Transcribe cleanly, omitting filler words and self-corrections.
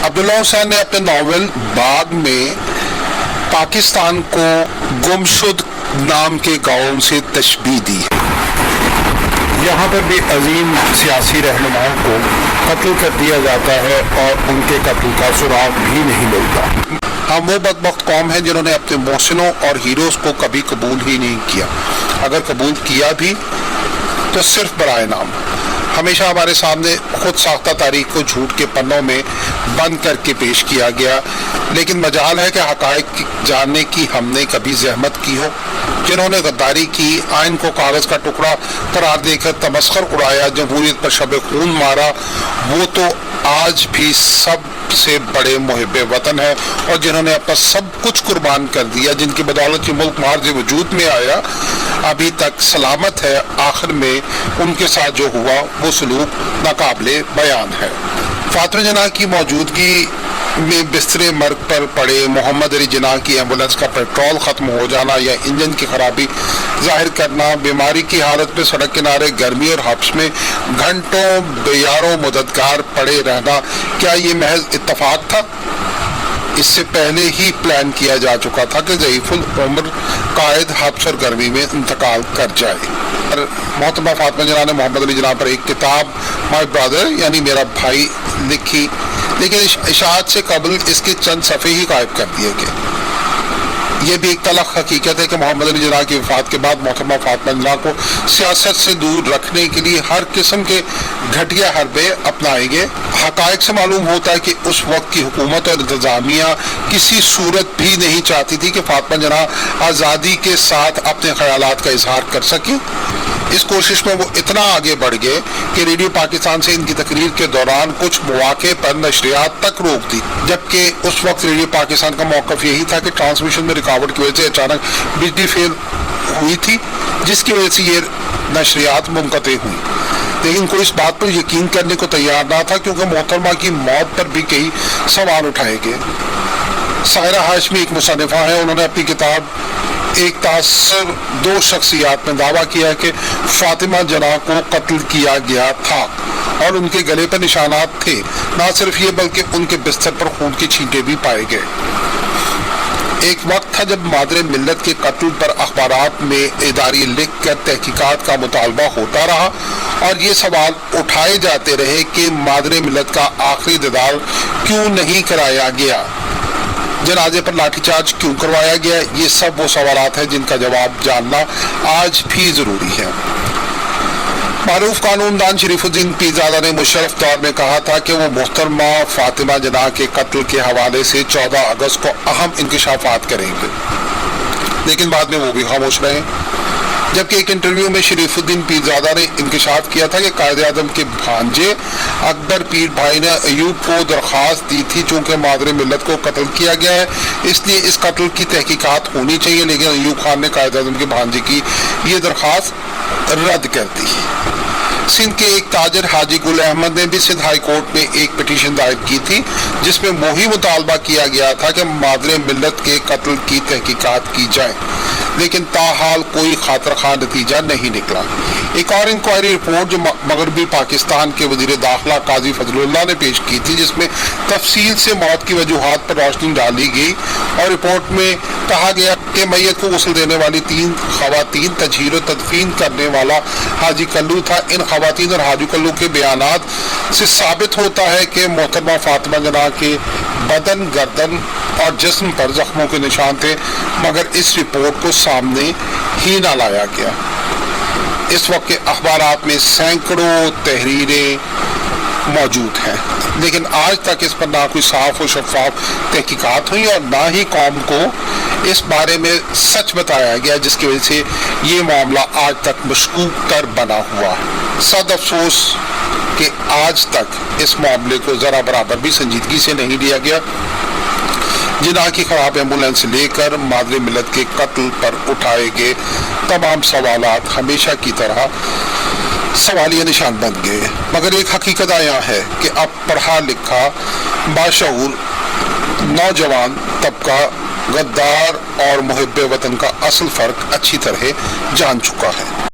अब्दुल्ला हुसैन ने अपने नावल बाग में पाकिस्तान को गुमशुद नाम के गाँव से तशबीह दी। यहाँ पर भी अजीम सियासी रहनुमाओं को कत्ल कर दिया जाता है और उनके कत्ल का सुराग भी नहीं मिलता। हम वो बदबख्त कौम हैं जिन्होंने अपने मोहसिनों और हीरोज़ को कभी कबूल ही नहीं किया, अगर कबूल किया भी तो सिर्फ बराए नाम। हमेशा हमारे सामने खुद साख्ता तारीख को झूठ के पन्नों में बंद करके पेश किया गया, लेकिन मजाल है कि हक़ाइक़ जानने की हमने कभी जहमत की हो। जिन्होंने गद्दारी की, आइन को कागज़ का टुकड़ा करार देकर तमस्खर उड़ाया, जमहूरियत पर शब खून मारा, वो तो आज भी सबसे बड़े मुहिब्बे वतन है। और जिन्होंने अपना सब कुछ कुर्बान कर दिया, जिनकी बदौलत ये मुल्क मार्ज वजूद में आया, अभी तक सलामत है। आखिर में उनके साथ जो हुआ वो सलूक नाकाबिले बयान है। फातिमा जिन्ना की मौजूदगी में बिस्तरे मर्ग पर पड़े मोहम्मद अली जिन्ना की एम्बुलेंस का पेट्रोल ख़त्म हो जाना या इंजन की खराबी जाहिर करना, बीमारी की हालत में सड़क किनारे गर्मी और हब्स में घंटों बेयारों मददगार पड़े रहना, क्या ये महज इत्तफाक था? इससे पहले ही प्लान किया जा चुका था कि ज़ईफ़ुल उम्र कायद हब्स और गर्मी में इंतकाल कर जाए। मोहतरमा फातिमा जिन्ना ने मोहम्मद अली जिन्ना पर एक किताब माय ब्रदर यानी मेरा भाई लिखी, लेकिन इशाअत से कबल इसके चंद सफ़े ही गायब कर दिए गए। ये भी एक तलख हकीकत है कि मोहम्मद अली जिन्ना की वफ़ात के बाद मोहतरमा फातिमा जिन्ना को सियासत से दूर रखने के लिए हर किस्म के घटिया हरबे अपनाए गए। हक़ाइक़ से मालूम होता है कि उस वक्त की हुकूमत और इंतज़ामिया किसी सूरत भी नहीं चाहती थी कि फातिमा जिन्ना आज़ादी के साथ अपने ख़यालात का इजहार कर सके। इस कोशिश में वो इतना आगे बढ़ गए कि रेडियो पाकिस्तान से इनकी तकरीर के दौरान कुछ मौके पर नशरियात तक रोक दी, जबकि उस वक्त रेडियो पाकिस्तान का मौक़िफ़ यही था कि ट्रांसमिशन में रुकावट की वजह से अचानक बिजली फेल हुई थी, जिसकी वजह से ये नशरियात मुनक़ते हुई। लेकिन कोई इस बात पर यकीन करने को तैयार ना था, क्योंकि मोहतरमा की मौत पर भी कई सवाल उठाए गए। साहिरा हाशमी एक मुसन्निफ़ा है। उन्होंने अपनी किताब एक तासर दो शख्सियात में दावा किया है कि फातिमा जिन्ना को कत्ल किया गया था और उनके गले पर निशानात थे। ना सिर्फ ये बल्कि उनके बिस्तर पर खून की छींटे भी पाए गए। एक वक्त था जब मादरे मिल्लत के कत्ल पर अखबारात में इदारी लिख कर तहकीकात का मुतालबा होता रहा और ये सवाल उठाए जाते रहे कि मादरे मिल्लत का आखिरी दीदार क्यों नहीं कराया गया, जनाजे पर लाठीचार्ज क्यों करवाया गया। ये सब वो सवालात हैं जिनका जवाब जानना आज भी ज़रूरी है। मारूफ कानूनदान शरीफुद्दीन पीरजादा ने मुशर्रफ दौर में कहा था कि वो मोहतरमा फातिमा जिन्ना के कत्ल के हवाले से 14 अगस्त को अहम इंकशाफात करेंगे, लेकिन बाद में वो भी खामोश रहे। जबकि एक इंटरव्यू में शरीफुद्दीन पीरजादा ने इंकशाफ किया था कि कायद-ए-आज़म के भांजे अकबर पीर भाई ने अयूब को दरख्वास्त दी थी, चूँकि मादरे मिल्लत को कत्ल किया गया है इसलिए इस कत्ल की तहकीकात होनी चाहिए, लेकिन अयूब खान ने कायद-ए-आज़म के भांजे की ये दरख्वास्त रद्द कर दी। सिंध के एक ताजर हाजी गुल अहमद ने भी सिंध हाई कोर्ट में एक पिटीशन दायर की थी, जिसमें वही मुतालबा किया गया था कि मादरे मिल्लत के कत्ल की तहकीकात की जाए, लेकिन ताहाल कोई खातिर खा नतीजा नहीं निकला। एक और इंक्वायरी रिपोर्ट जो मगरबी पाकिस्तान के वजीर दाखिला काजी फजलुल्लाह ने पेश की थी, जिसमें तफसील से मौत की वजूहात पर रोशनी डाली गई और रिपोर्ट में कहा गया कि मैयत को गुस्ल देने वाली 3 खवातीन तजहीर और तदफीन करने वाला हाजी कल्लू था। इन खवातीन और हाजी कल्लू के बयानात से साबित होता है कि मोहतरमा फातिमा जिन्ना के बदन, गर्दन और जिस्म पर जख्मों के निशान थे, मगर इस रिपोर्ट को सामने ही ना लाया गया। इस वक्त के अखबारात में सैकड़ों तहरीरें मौजूद हैं, लेकिन आज तक इस पर ना कोई साफ और शफाफ तहकीकात हुई और ना ही कौम को इस बारे में सच बताया गया, जिसकी वजह से ये मामला आज तक मशकूक तर बना हुआ है। सद अफसोस कि आज तक इस मामले को ज़रा बराबर भी संजीदगी से नहीं लिया गया। जिन्ना की खराब एम्बुलेंस से लेकर मादरे मिल्लत के कत्ल पर उठाए गए तमाम सवालात हमेशा की तरह सवालिया निशान बन गए। मगर एक हकीकत आया है कि अब पढ़ा लिखा बाशऊर नौजवान तबका गद्दार और मुहिब्बे वतन का असल फ़र्क अच्छी तरह जान चुका है।